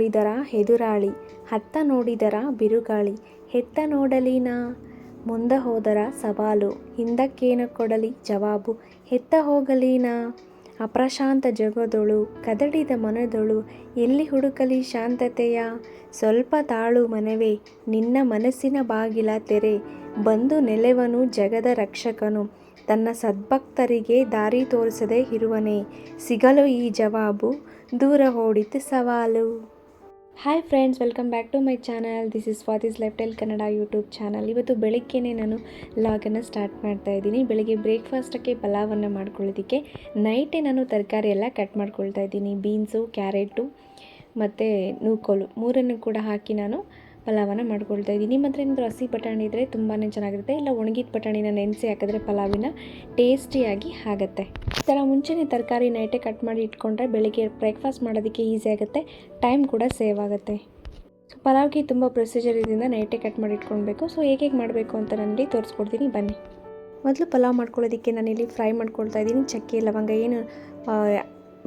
ನೋಡಿದರ ಎದುರಾಳಿ, ಹತ್ತ ನೋಡಿದರ ಬಿರುಗಾಳಿ, ಹೆತ್ತ ನೋಡಲಿನಾ ಮುಂದ ಹೋದರ ಸವಾಲು, ಹಿಂದಕ್ಕೇನ ಕೊಡಲಿ ಜವಾಬು, ಹೆತ್ತ ಹೋಗಲೀನಾ ಅಪ್ರಶಾಂತ ಜಗದೊಳು, ಕದಡಿದ ಮನದೊಳು, ಎಲ್ಲಿ ಹುಡುಕಲಿ ಶಾಂತತೆಯ, ಸ್ವಲ್ಪ ತಾಳು ಮನವೇ, ನಿನ್ನ ಮನಸ್ಸಿನ ಬಾಗಿಲ ತೆರೆ, ಬಂದು ನೆಲೆವನು ಜಗದ ರಕ್ಷಕನು, ತನ್ನ ಸದ್ಭಕ್ತರಿಗೆ ದಾರಿ ತೋರಿಸದೆ ಇರುವನೇ, ಸಿಗಲು ಈ ಜವಾಬು, ದೂರ ಓಡಿತು ಸವಾಲು. Hi friends, welcome back to my channel. This is Swathi's lifestyle Kannada YouTube channel. ಇವತ್ತು ಬೆಳಿಗ್ಗೆನೇ ನಾನು ಲಾಗನ್ನು ಸ್ಟಾರ್ಟ್ ಮಾಡ್ತಾ ಇದ್ದೀನಿ. ಬೆಳಿಗ್ಗೆ ಬ್ರೇಕ್ಫಾಸ್ಟಕ್ಕೆ ಪಲಾವನ್ನು ಮಾಡ್ಕೊಳ್ಳೋದಕ್ಕೆ ನೈಟೇ ನಾನು ತರಕಾರಿ ಎಲ್ಲ ಕಟ್ ಮಾಡ್ಕೊಳ್ತಾ ಇದ್ದೀನಿ. ಬೀನ್ಸು, ಕ್ಯಾರೆಟು ಮತ್ತು ನೂಕೋಲು ಮೂರನ್ನು ಕೂಡ ಹಾಕಿ ನಾನು ಪಲಾವನ್ನು ಮಾಡ್ಕೊಳ್ತಾ ಇದ್ದೀನಿ. ನಿಮ್ಮ ಹತ್ರ ಏನಾದರೂ ಹಸಿ ಬಟಾಣಿ ಇದ್ದರೆ ತುಂಬಾ ಚೆನ್ನಾಗಿರುತ್ತೆ, ಇಲ್ಲ ಒಣಗಿದ ಬಟಾಣಿನ ನೆನೆಸಿ ಹಾಕಿದ್ರೆ ಪಲಾವಿನ ಟೇಸ್ಟಿಯಾಗಿ ಆಗುತ್ತೆ. ಈ ಥರ ಮುಂಚೆನೇ ತರಕಾರಿ ನೈಟೇ ಕಟ್ ಮಾಡಿ ಇಟ್ಕೊಂಡ್ರೆ ಬೆಳಿಗ್ಗೆ ಬ್ರೇಕ್ಫಾಸ್ಟ್ ಮಾಡೋದಕ್ಕೆ ಈಸಿ ಆಗುತ್ತೆ, ಟೈಮ್ ಕೂಡ ಸೇವ್ ಆಗುತ್ತೆ. ಸೊ ಪಲಾವ್ಗೆ ತುಂಬ ಪ್ರೊಸೀಜರ್ ಇದರಿಂದ ನೈಟೇ ಕಟ್ ಮಾಡಿ ಇಟ್ಕೊಳ್ಬೇಕು. ಸೊ ಹೇಗೆ ಮಾಡಬೇಕು ಅಂತ ನನಗೆ ತೋರಿಸ್ಕೊಡ್ತೀನಿ, ಬನ್ನಿ. ಮೊದಲು ಪಲಾವ್ ಮಾಡ್ಕೊಳ್ಳೋದಕ್ಕೆ ನಾನಿಲ್ಲಿ ಫ್ರೈ ಮಾಡ್ಕೊಳ್ತಾ ಇದ್ದೀನಿ. ಚಕ್ಕೆ, ಲವಂಗ ಏನು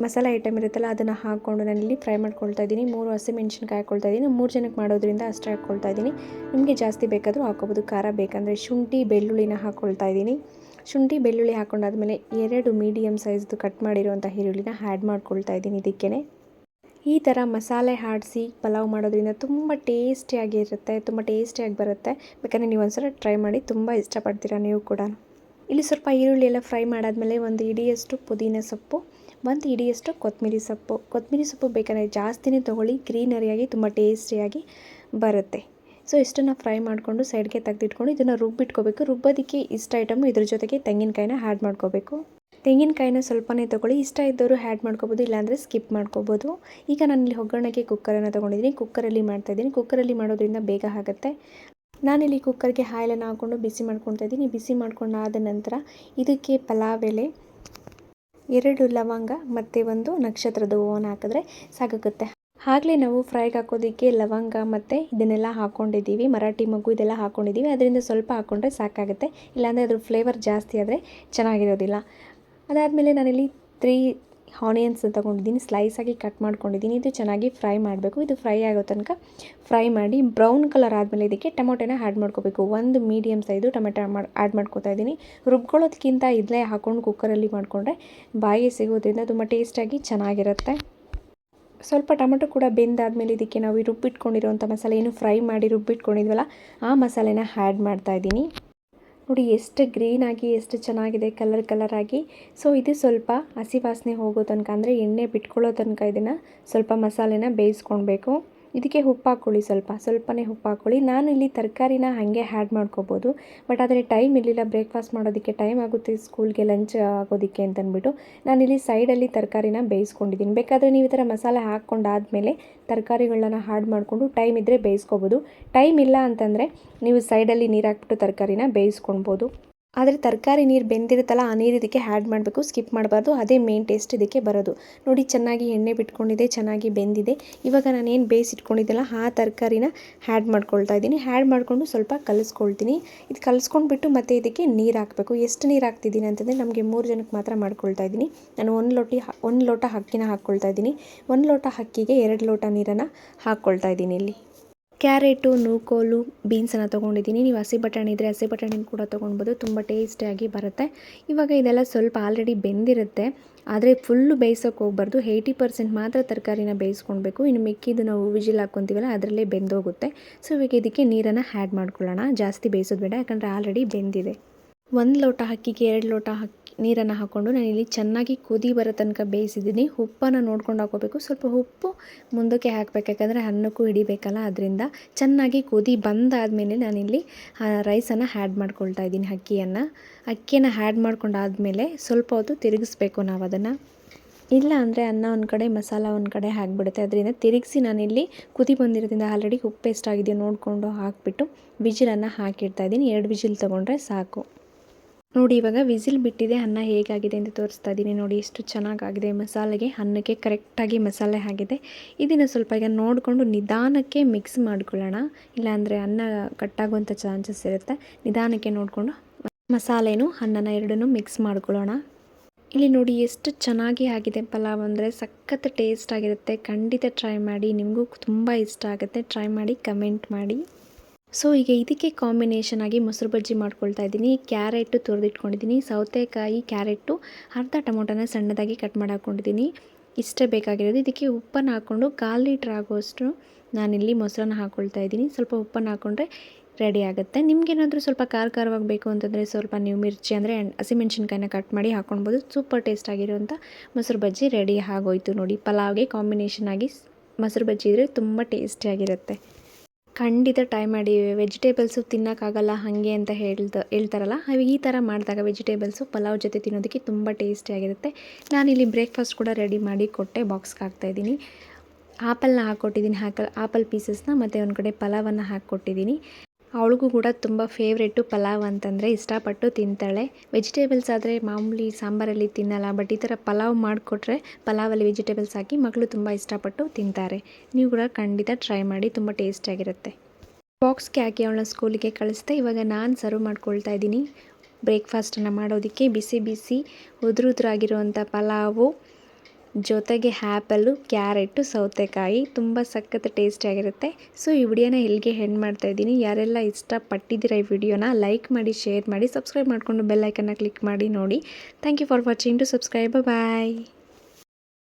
ಮಸಾಲೆ ಐಟಮ್ ಇರುತ್ತಲ್ಲ ಅದನ್ನು ಹಾಕ್ಕೊಂಡು ನಾನಿಲ್ಲಿ ಫ್ರೈ ಮಾಡ್ಕೊಳ್ತಾ ಇದ್ದೀನಿ. 3 ಹಸಿಮೆಣ್ಸಿನ್ಕಾಯಿ ಹಾಕ್ಕೊಳ್ತಾ ಇದ್ದೀನಿ. 3 ಜನಕ್ಕೆ ಮಾಡೋದ್ರಿಂದ ಅಷ್ಟೇ ಹಾಕ್ಕೊಳ್ತಾ ಇದ್ದೀನಿ. ನಿಮಗೆ ಜಾಸ್ತಿ ಬೇಕಾದರೂ ಹಾಕ್ಕೋಬೋದು, ಖಾರ ಬೇಕಂದರೆ. ಶುಂಠಿ ಬೆಳ್ಳುಳ್ಳಿನ ಹಾಕ್ಕೊಳ್ತಾ ಇದ್ದೀನಿ. ಶುಂಠಿ ಬೆಳ್ಳುಳ್ಳಿ ಹಾಕ್ಕೊಂಡಾದ್ಮೇಲೆ 2 ಮೀಡಿಯಮ್ ಸೈಜ್ದು ಕಟ್ ಮಾಡಿರುವಂಥ ಈರುಳ್ಳಿನ ಆ್ಯಡ್ ಮಾಡ್ಕೊಳ್ತಾ ಇದ್ದೀನಿ. ಇದಕ್ಕೇ ಈ ಥರ ಮಸಾಲೆ ಆಡಿಸಿ ಪಲಾವ್ ಮಾಡೋದ್ರಿಂದ ತುಂಬ ಟೇಸ್ಟಿಯಾಗಿರುತ್ತೆ, ತುಂಬ ಟೇಸ್ಟಿಯಾಗಿ ಬರುತ್ತೆ. ಬೇಕಾದ್ರೆ ನೀವು ಒಂದ್ಸಲ ಟ್ರೈ ಮಾಡಿ, ತುಂಬ ಇಷ್ಟಪಡ್ತೀರಾ ನೀವು ಕೂಡ. ಇಲ್ಲಿ ಸ್ವಲ್ಪ ಈರುಳ್ಳಿ ಎಲ್ಲ ಫ್ರೈ ಮಾಡಾದಮೇಲೆ 1 ಹಿಡಿಯಷ್ಟು ಪುದೀನ ಸೊಪ್ಪು, 1 ಹಿಡಿಯಷ್ಟು ಕೊತ್ತಂಬರಿ ಸೊಪ್ಪು ಬೇಕಾದ್ರೆ ಜಾಸ್ತಿನೇ ತೊಗೊಳ್ಳಿ, ಗ್ರೀನರಿಯಾಗಿ ತುಂಬ ಟೇಸ್ಟಿಯಾಗಿ ಬರುತ್ತೆ. ಸೊ ಇಷ್ಟನ್ನು ಫ್ರೈ ಮಾಡಿಕೊಂಡು ಸೈಡ್ಗೆ ತೆಗೆದಿಟ್ಕೊಂಡು ಇದನ್ನು ರುಬ್ಬಿಟ್ಕೋಬೇಕು. ರುಬ್ಬೋದಕ್ಕೆ ಇಷ್ಟ ಐಟಮು ಇದ್ರ ಜೊತೆಗೆ ತೆಂಗಿನಕಾಯಿನ ಆ್ಯಡ್ ಮಾಡ್ಕೋಬೇಕು. ತೆಂಗಿನಕಾಯಿನ ಸ್ವಲ್ಪನೇ ತೊಗೊಳ್ಳಿ, ಇಷ್ಟ ಇದ್ದವರು ಆ್ಯಡ್ ಮಾಡ್ಕೋಬೋದು, ಇಲ್ಲಾಂದರೆ ಸ್ಕಿಪ್ ಮಾಡ್ಕೋಬೋದು. ಈಗ ನಾನಿಲ್ಲಿ ಒಗ್ಗರಣೆಗೆ ಕುಕ್ಕರನ್ನು ತೊಗೊಂಡಿದ್ದೀನಿ. ಕುಕ್ಕರಲ್ಲಿ ಮಾಡ್ತಾಯಿದ್ದೀನಿ. ಕುಕ್ಕರಲ್ಲಿ ಮಾಡೋದ್ರಿಂದ ಬೇಗ ಆಗುತ್ತೆ. ನಾನಿಲ್ಲಿ ಕುಕ್ಕರ್ಗೆ ಆಯಿಲನ್ನು ಹಾಕ್ಕೊಂಡು ಬಿಸಿ ಮಾಡ್ಕೊತಾ ಇದ್ದೀನಿ. ಬಿಸಿ ಮಾಡ್ಕೊಂಡಾದ ನಂತರ ಇದಕ್ಕೆ ಪಲಾವ್ ಎಲೆ, 2 ಲವಂಗ ಮತ್ತು 1 ನಕ್ಷತ್ರದ ಹೂವನ್ನು ಹಾಕಿದ್ರೆ ಸಾಕಾಗುತ್ತೆ. ಆಗಲೇ ನಾವು ಫ್ರೈಗೆ ಹಾಕೋದಕ್ಕೆ ಲವಂಗ ಮತ್ತು ಇದನ್ನೆಲ್ಲ ಹಾಕ್ಕೊಂಡಿದ್ದೀವಿ, ಮರಾಠಿ ಮೊಗ್ಗು ಇದೆಲ್ಲ ಹಾಕ್ಕೊಂಡಿದ್ದೀವಿ. ಅದರಿಂದ ಸ್ವಲ್ಪ ಹಾಕ್ಕೊಂಡ್ರೆ ಸಾಕಾಗುತ್ತೆ, ಇಲ್ಲಾಂದರೆ ಅದ್ರ ಫ್ಲೇವರ್ ಜಾಸ್ತಿ ಆದರೆ ಚೆನ್ನಾಗಿರೋದಿಲ್ಲ. ಅದಾದಮೇಲೆ ನಾನಿಲ್ಲಿ 3 ಆನಿಯನ್ಸ್ ತೊಗೊಂಡಿದ್ದೀನಿ, ಸ್ಲೈಸಾಗಿ ಕಟ್ ಮಾಡ್ಕೊಂಡಿದ್ದೀನಿ. ಇದು ಚೆನ್ನಾಗಿ ಫ್ರೈ ಮಾಡಬೇಕು. ಇದು ಫ್ರೈ ಆಗೋ ತನಕ ಫ್ರೈ ಮಾಡಿ ಬ್ರೌನ್ ಕಲರ್ ಆದಮೇಲೆ ಇದಕ್ಕೆ ಟೊಮೊಟೊನ ಆ್ಯಡ್ ಮಾಡ್ಕೋಬೇಕು. 1 ಮೀಡಿಯಮ್ ಸೈಜು ಟೊಮೆಟೊ ಆ್ಯಡ್ ಮಾಡ್ಕೋತಾ ಇದ್ದೀನಿ. ರುಬ್ಕೊಳ್ಳೋದಕ್ಕಿಂತ ಇಲ್ಲೇ ಹಾಕ್ಕೊಂಡು ಕುಕ್ಕರಲ್ಲಿ ಮಾಡಿಕೊಂಡ್ರೆ ಬಾಯಿಗೆ ಸಿಗೋದ್ರಿಂದ ತುಂಬ ಟೇಸ್ಟಾಗಿ ಚೆನ್ನಾಗಿರುತ್ತೆ. ಸ್ವಲ್ಪ ಟೊಮೆಟೊ ಕೂಡ ಬೆಂದಾದಮೇಲೆ ಇದಕ್ಕೆ ನಾವು ರುಬ್ಬಿಟ್ಕೊಂಡಿರೋಂಥ ಮಸಾಲೆ, ಏನು ಫ್ರೈ ಮಾಡಿ ರುಬ್ಬಿಟ್ಕೊಂಡಿದ್ವಲ್ಲ ಆ ಮಸಾಲೆನ ಆ್ಯಡ್ ಮಾಡ್ತಾಯಿದ್ದೀನಿ. ನೋಡಿ ಎಷ್ಟು ಗ್ರೀನಾಗಿ ಎಷ್ಟು ಚೆನ್ನಾಗಿದೆ ಕಲರ್ ಆಗಿ. ಸೊ ಇದು ಸ್ವಲ್ಪ ಹಸಿ ವಾಸನೆ ಹೋಗೋ ತನಕ, ಅಂದರೆ ಎಣ್ಣೆ ಬಿಟ್ಕೊಳ್ಳೋ ತನಕ ಇದನ್ನು ಸ್ವಲ್ಪ ಮಸಾಲೆನ ಬೇಯಿಸ್ಕೊಳ್ಬೇಕು. ಇದಕ್ಕೆ ಉಪ್ಪು ಹಾಕ್ಕೊಳ್ಳಿ, ಸ್ವಲ್ಪನೇ ಉಪ್ಪು ಹಾಕ್ಕೊಳ್ಳಿ. ನಾನು ಇಲ್ಲಿ ತರಕಾರಿನ ಹಾಗೆ ಆ್ಯಡ್ ಮಾಡ್ಕೋಬೋದು, ಬಟ್ ಆದರೆ ಟೈಮ್ ಇರಲಿಲ್ಲ, ಬ್ರೇಕ್ಫಾಸ್ಟ್ ಮಾಡೋದಕ್ಕೆ ಟೈಮ್ ಆಗುತ್ತೆ, ಸ್ಕೂಲ್ಗೆ ಲಂಚ್ ಆಗೋದಕ್ಕೆ ಅಂತಂದ್ಬಿಟ್ಟು ನಾನಿಲ್ಲಿ ಸೈಡಲ್ಲಿ ತರಕಾರಿನ ಬೇಯಿಸ್ಕೊಂಡಿದ್ದೀನಿ. ಬೇಕಾದರೆ ನೀವು ಈ ಥರ ಮಸಾಲೆ ಹಾಕ್ಕೊಂಡಾದಮೇಲೆ ತರಕಾರಿಗಳನ್ನ ಆ್ಯಡ್ ಮಾಡಿಕೊಂಡು ಟೈಮ್ ಇದ್ದರೆ ಬೇಯಿಸ್ಕೋಬೋದು. ಟೈಮ್ ಇಲ್ಲ ಅಂತಂದರೆ ನೀವು ಸೈಡಲ್ಲಿ ನೀರು ಹಾಕ್ಬಿಟ್ಟು ತರಕಾರಿನ ಬೇಯಿಸ್ಕೊಳ್ಬೋದು. ಆದರೆ ತರಕಾರಿ ನೀರು ಬೆಂದಿರುತ್ತಲ್ಲ ಆ ನೀರು ಇದಕ್ಕೆ ಆ್ಯಡ್ ಮಾಡಬೇಕು, ಸ್ಕಿಪ್ ಮಾಡಬಾರ್ದು. ಅದೇ ಮೇನ್ ಟೇಸ್ಟ್ ಇದಕ್ಕೆ ಬರೋದು. ನೋಡಿ ಚೆನ್ನಾಗಿ ಎಣ್ಣೆ ಬಿಟ್ಕೊಂಡಿದೆ, ಚೆನ್ನಾಗಿ ಬೆಂದಿದೆ. ಇವಾಗ ನಾನೇನು ಬೇಯಿಸಿಟ್ಕೊಂಡಿದ್ದೆಲ್ಲ ಆ ತರಕಾರಿನ ಆ್ಯಡ್ ಮಾಡ್ಕೊಳ್ತಾ ಇದ್ದೀನಿ. ಆ್ಯಡ್ ಮಾಡಿಕೊಂಡು ಸ್ವಲ್ಪ ಕಲಿಸ್ಕೊಳ್ತೀನಿ. ಇದು ಕಲಿಸ್ಕೊಂಡ್ಬಿಟ್ಟು ಮತ್ತೆ ಇದಕ್ಕೆ ನೀರು ಹಾಕಬೇಕು. ಎಷ್ಟು ನೀರು ಹಾಕ್ತಿದ್ದೀನಿ ಅಂತಂದರೆ ನಮಗೆ 3 ಜನಕ್ಕೆ ಮಾತ್ರ ಮಾಡ್ಕೊಳ್ತಾ ಇದ್ದೀನಿ. ನಾನು 1 ಲೋಟ ಅಕ್ಕಿನ ಹಾಕ್ಕೊಳ್ತಾ ಇದ್ದೀನಿ. 1 ಲೋಟ ಅಕ್ಕಿಗೆ 2 ಲೋಟ ನೀರನ್ನು ಹಾಕ್ಕೊಳ್ತಾ ಇದ್ದೀನಿ. ಇಲ್ಲಿ ಕ್ಯಾರೆಟು, ನೂಕೋಲು, ಬೀನ್ಸನ್ನು ತೊಗೊಂಡಿದ್ದೀನಿ. ನೀವು ಹಸಿ ಬಟಾಣಿ ಇದ್ದರೆ ಹಸಿ ಬಟಾಣಿನ ಕೂಡ ತೊಗೊಳ್ಬೋದು, ತುಂಬ ಟೇಸ್ಟಿಯಾಗಿ ಬರುತ್ತೆ. ಇವಾಗ ಇದೆಲ್ಲ ಸ್ವಲ್ಪ ಆಲ್ರೆಡಿ ಬೆಂದಿರುತ್ತೆ, ಆದರೆ ಫುಲ್ಲು ಬೇಯಿಸೋಕೆ ಹೋಗ್ಬಾರ್ದು. 80% ಮಾತ್ರ ತರಕಾರಿನ ಬೇಯಿಸ್ಕೊಳ್ಬೇಕು. ಇನ್ನು ಮಿಕ್ಕಿದ್ದು ನಾವು ವಿಜಿಲ್ ಹಾಕ್ಕೊತೀವಲ್ಲ ಅದರಲ್ಲೇ ಬೆಂದೋಗುತ್ತೆ. ಸೊ ಇವಾಗ ಇದಕ್ಕೆ ನೀರನ್ನು ಆ್ಯಡ್ ಮಾಡ್ಕೊಳ್ಳೋಣ. ಜಾಸ್ತಿ ಬೇಯಿಸೋದು ಬೇಡ, ಯಾಕಂದರೆ ಆಲ್ರೆಡಿ ಬೆಂದಿದೆ. 1 ಲೋಟ ಅಕ್ಕಿಗೆ 2 ಲೋಟ ನೀರನ್ನು ಹಾಕ್ಕೊಂಡು ನಾನಿಲ್ಲಿ ಚೆನ್ನಾಗಿ ಕುದಿ ಬರೋ ತನಕ ಬೇಯಿಸಿದ್ದೀನಿ. ಉಪ್ಪನ್ನು ನೋಡ್ಕೊಂಡು ಹಾಕೋಬೇಕು. ಸ್ವಲ್ಪ ಉಪ್ಪು ಮುಂದಕ್ಕೆ ಹಾಕಬೇಕು, ಯಾಕಂದರೆ ಅನ್ನಕ್ಕೂ ಹಿಡಿಬೇಕಲ್ಲ, ಅದರಿಂದ ಚೆನ್ನಾಗಿ ಕುದಿ ಬಂದಾದಮೇಲೆ ನಾನಿಲ್ಲಿ ರೈಸನ್ನು ಆ್ಯಡ್ ಮಾಡ್ಕೊಳ್ತಾ ಇದ್ದೀನಿ. ಅಕ್ಕಿಯನ್ನು ಆ್ಯಡ್ ಮಾಡ್ಕೊಂಡಾದಮೇಲೆ ಸ್ವಲ್ಪ ಹೊತ್ತು ತಿರುಗಿಸ್ಬೇಕು ನಾವು ಅದನ್ನು, ಇಲ್ಲ ಅಂದರೆ ಅನ್ನ ಒಂದು ಕಡೆ ಮಸಾಲ ಒಂದು ಕಡೆ ಆಗಿಬಿಡುತ್ತೆ. ಅದರಿಂದ ತಿರುಗಿಸಿ ನಾನಿಲ್ಲಿ ಕುದಿ ಬಂದಿರೋದ್ರಿಂದ ಆಲ್ರೆಡಿ ಉಪ್ಪು ಎಷ್ಟಾಗಿದೆಯೋ ನೋಡಿಕೊಂಡು ಹಾಕಿಬಿಟ್ಟು ವಿಜಿಲನ್ನು ಹಾಕಿಡ್ತಾ ಇದ್ದೀನಿ. 2 ವಿಜಿಲ್ ತೊಗೊಂಡ್ರೆ ಸಾಕು. ನೋಡಿ ಇವಾಗ ವಿಸಿಲ್ ಬಿಟ್ಟಿದೆ, ಅನ್ನ ಹೇಗಾಗಿದೆ ಅಂತ ತೋರಿಸ್ತಾ ಇದ್ದೀನಿ. ನೋಡಿ ಎಷ್ಟು ಚೆನ್ನಾಗಾಗಿದೆ. ಮಸಾಲೆಗೆ ಅನ್ನಕ್ಕೆ ಕರೆಕ್ಟಾಗಿ ಮಸಾಲೆ ಆಗಿದೆ. ಇದನ್ನು ಸ್ವಲ್ಪ ಈಗ ನೋಡಿಕೊಂಡು ನಿಧಾನಕ್ಕೆ ಮಿಕ್ಸ್ ಮಾಡ್ಕೊಳ್ಳೋಣ, ಇಲ್ಲಾಂದರೆ ಅನ್ನ ಕಟ್ಟಾಗುವಂಥ ಚಾನ್ಸಸ್ ಇರುತ್ತೆ. ನಿಧಾನಕ್ಕೆ ನೋಡಿಕೊಂಡು ಮಸಾಲೆನೂ ಅನ್ನನ ಎರಡನ್ನೂ ಮಿಕ್ಸ್ ಮಾಡ್ಕೊಳ್ಳೋಣ. ಇಲ್ಲಿ ನೋಡಿ ಎಷ್ಟು ಚೆನ್ನಾಗಿ ಆಗಿದೆ ಪಲಾವ್ ಅಂದರೆ ಸಖತ್ ಟೇಸ್ಟ್ ಆಗಿರುತ್ತೆ. ಖಂಡಿತ ಟ್ರೈ ಮಾಡಿ, ನಿಮಗೂ ತುಂಬ ಇಷ್ಟ ಆಗುತ್ತೆ. ಟ್ರೈ ಮಾಡಿ ಕಮೆಂಟ್ ಮಾಡಿ. ಸೊ ಈಗ ಇದಕ್ಕೆ ಕಾಂಬಿನೇಷನ್ ಆಗಿ ಮೊಸರು ಬಜ್ಜಿ ಮಾಡ್ಕೊಳ್ತಾ ಇದ್ದೀನಿ. ಕ್ಯಾರೆಟು ತುರಿದಿಟ್ಕೊಂಡಿದ್ದೀನಿ, ಸೌತೆಕಾಯಿ, ಕ್ಯಾರೆಟು, ಅರ್ಧ ಟೊಮೊಟೊನ ಸಣ್ಣದಾಗಿ ಕಟ್ ಮಾಡಿ ಹಾಕ್ಕೊಂಡಿದ್ದೀನಿ. ಇಷ್ಟೇ ಬೇಕಾಗಿರೋದು. ಇದಕ್ಕೆ ಉಪ್ಪನ್ನು ಹಾಕ್ಕೊಂಡು 1/4 ಲೀಟ್ರ್ ಆಗುವಷ್ಟು ನಾನಿಲ್ಲಿ ಮೊಸರನ್ನ ಹಾಕ್ಕೊಳ್ತಾ ಇದ್ದೀನಿ. ಸ್ವಲ್ಪ ಉಪ್ಪನ್ನು ಹಾಕ್ಕೊಂಡ್ರೆ ರೆಡಿ ಆಗುತ್ತೆ. ನಿಮಗೇನಾದರೂ ಸ್ವಲ್ಪ ಖಾರವಾಗಿ ಬೇಕು ಅಂತಂದರೆ ಸ್ವಲ್ಪ ನೀವು ಮಿರ್ಚಿ ಅಂದರೆ ಹಸಿಮೆಣ್ಸಿನ್ಕಾಯಿನ ಕಟ್ ಮಾಡಿ ಹಾಕ್ಕೊಳ್ಬೋದು. ಸೂಪರ್ ಟೇಸ್ಟ್ ಆಗಿರುವಂಥ ಮೊಸರು ಬಜ್ಜಿ ರೆಡಿ ಆಗೋಯ್ತು ನೋಡಿ. ಪಲಾವ್ಗೆ ಕಾಂಬಿನೇಷನ್ ಆಗಿ ಮೊಸರು ಬಜ್ಜಿ ಇದ್ದರೆ ತುಂಬ ಟೇಸ್ಟಿಯಾಗಿರುತ್ತೆ. ಖಂಡಿತ ಟ್ರೈ ಮಾಡಿ. ವೆಜಿಟೇಬಲ್ಸು ತಿನ್ನೋಕ್ಕಾಗಲ್ಲ ಹಾಗೆ ಅಂತ ಹೇಳ್ತಾರಲ್ಲ, ಈ ಥರ ಮಾಡಿದಾಗ ವೆಜಿಟೇಬಲ್ಸು ಪಲಾವ್ ಜೊತೆ ತಿನ್ನೋದಕ್ಕೆ ತುಂಬ ಟೇಸ್ಟಿಯಾಗಿರುತ್ತೆ. ನಾನಿಲ್ಲಿ ಬ್ರೇಕ್ಫಾಸ್ಟ್ ಕೂಡ ರೆಡಿ ಮಾಡಿ ಕೊಟ್ಟೆ. ಬಾಕ್ಸ್ಗೆ ಹಾಕ್ತಾಯಿದ್ದೀನಿ. ಆಪಲ್ನ ಹಾಕ್ಕೊಟ್ಟಿದ್ದೀನಿ. ಆಪಲ್ ಪೀಸಸ್ನ ಮತ್ತು ಒಂದು ಕಡೆ ಪಲಾವನ್ನು ಹಾಕ್ಕೊಟ್ಟಿದ್ದೀನಿ. ಅವಳಿಗೂ ಕೂಡ ತುಂಬ ಫೇವ್ರೇಟು ಪಲಾವ್ ಅಂತಂದರೆ, ಇಷ್ಟಪಟ್ಟು ತಿಂತಾಳೆ. ವೆಜಿಟೇಬಲ್ಸ್ ಆದರೆ ಮಾಮೂಲಿ ಸಾಂಬಾರಲ್ಲಿ ತಿನ್ನಲ್ಲ, ಬಟ್ ಈ ಥರ ಪಲಾವ್ ಮಾಡಿಕೊಟ್ರೆ ಪಲಾವಲ್ಲಿ ವೆಜಿಟೇಬಲ್ಸ್ ಹಾಕಿ ಮಕ್ಕಳು ತುಂಬ ಇಷ್ಟಪಟ್ಟು ತಿಂತಾರೆ. ನೀವು ಕೂಡ ಖಂಡಿತ ಟ್ರೈ ಮಾಡಿ, ತುಂಬ ಟೇಸ್ಟಿಯಾಗಿರುತ್ತೆ. ಬಾಕ್ಸ್ಗೆ ಹಾಕಿ ಅವಳನ್ನ ಸ್ಕೂಲಿಗೆ ಕಳಿಸ್ದೆ. ಇವಾಗ ನಾನು ಸರ್ವ್ ಮಾಡ್ಕೊಳ್ತಾ ಇದ್ದೀನಿ. ಬ್ರೇಕ್ಫಾಸ್ಟನ್ನು ಮಾಡೋದಕ್ಕೆ ಬಿಸಿ ಬಿಸಿ ಉದುರುದ್ರಾಗಿರುವಂಥ ಪಲಾವು ಜೊತೆಗೆ ಆ್ಯಪಲ್ಲು, ಕ್ಯಾರೆಟು, ಸೌತೆಕಾಯಿ ತುಂಬ ಸಖತ್ ಟೇಸ್ಟಿಯಾಗಿರುತ್ತೆ. ಸೊ ಈ ವಿಡಿಯೋನ ಇಲ್ಲಿಗೆ ಎಂಡ್ ಮಾಡ್ತಾಯಿದ್ದೀನಿ. ಯಾರೆಲ್ಲ ಇಷ್ಟಪಟ್ಟಿದ್ದೀರಾ ಈ ವಿಡಿಯೋನ ಲೈಕ್ ಮಾಡಿ, ಶೇರ್ ಮಾಡಿ, ಸಬ್ಸ್ಕ್ರೈಬ್ ಮಾಡಿಕೊಂಡು ಬೆಲ್ ಐಕನ್ನ ಕ್ಲಿಕ್ ಮಾಡಿ ನೋಡಿ. Thank you for watching. To subscribe. Bye.